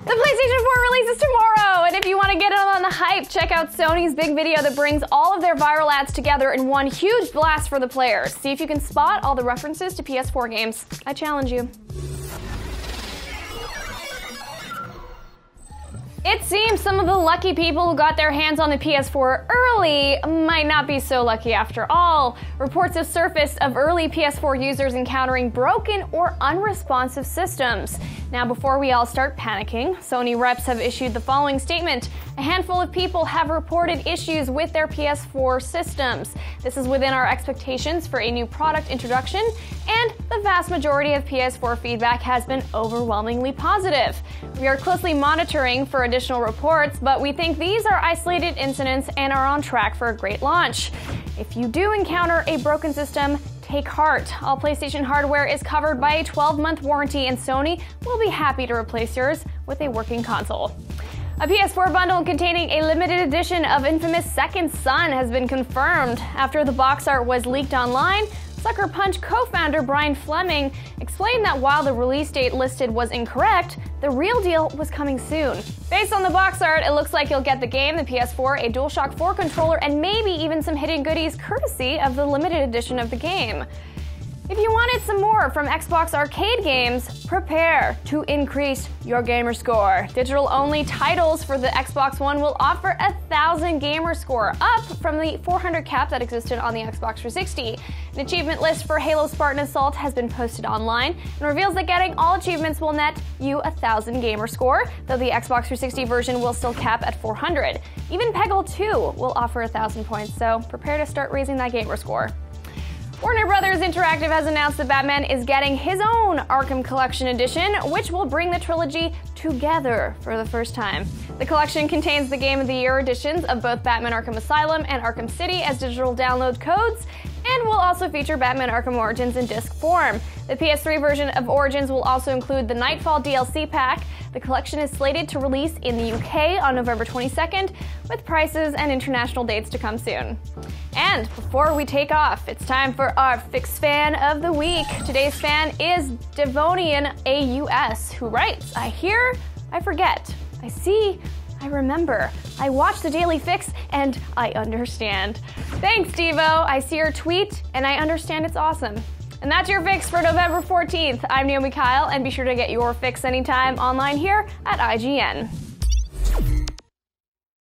The PlayStation 4 releases tomorrow, and if you want to get in on the hype, check out Sony's big video that brings all of their viral ads together in one huge blast for the players. See if you can spot all the references to PS4 games. I challenge you. It seems some of the lucky people who got their hands on the PS4 early might not be so lucky after all. Reports have surfaced of early PS4 users encountering broken or unresponsive systems. Now, before we all start panicking, Sony reps have issued the following statement. A handful of people have reported issues with their PS4 systems. This is within our expectations for a new product introduction, and the vast majority of PS4 feedback has been overwhelmingly positive. We are closely monitoring for additional reports, but we think these are isolated incidents and are on track for a great launch. If you do encounter a broken system, take heart. All PlayStation hardware is covered by a 12-month warranty, and Sony will be happy to replace yours with a working console. A PS4 bundle containing a limited edition of infamous Second Son has been confirmed. After the box art was leaked online, Sucker Punch co-founder Brian Fleming explained that while the release date listed was incorrect, the real deal was coming soon. Based on the box art, it looks like you'll get the game, the PS4, a DualShock 4 controller, and maybe even some hidden goodies courtesy of the limited edition of the game. If you wanted some more from Xbox arcade games, prepare to increase your gamer score. Digital-only titles for the Xbox One will offer 1,000 gamer score, up from the 400 cap that existed on the Xbox 360. An achievement list for Halo Spartan Assault has been posted online and reveals that getting all achievements will net you 1,000 gamer score, though the Xbox 360 version will still cap at 400. Even Peggle 2 will offer 1,000 points, so prepare to start raising that gamer score. Warner Bros. Interactive has announced that Batman is getting his own Arkham Collection Edition, which will bring the trilogy together for the first time. The collection contains the Game of the Year editions of both Batman Arkham Asylum and Arkham City as digital download codes, and will also feature Batman Arkham Origins in disc form. The PS3 version of Origins will also include the Nightfall DLC pack. The collection is slated to release in the UK on November 22nd, with prices and international dates to come soon. And before we take off, it's time for our Fix Fan of the Week. Today's fan is Devonian AUS, who writes, I hear, I forget, I see, I remember, I watch the Daily Fix, and I understand. Thanks, Devo. I see your tweet, and I understand it's awesome. And that's your fix for November 14th. I'm Naomi Kyle, and be sure to get your fix anytime online here at IGN.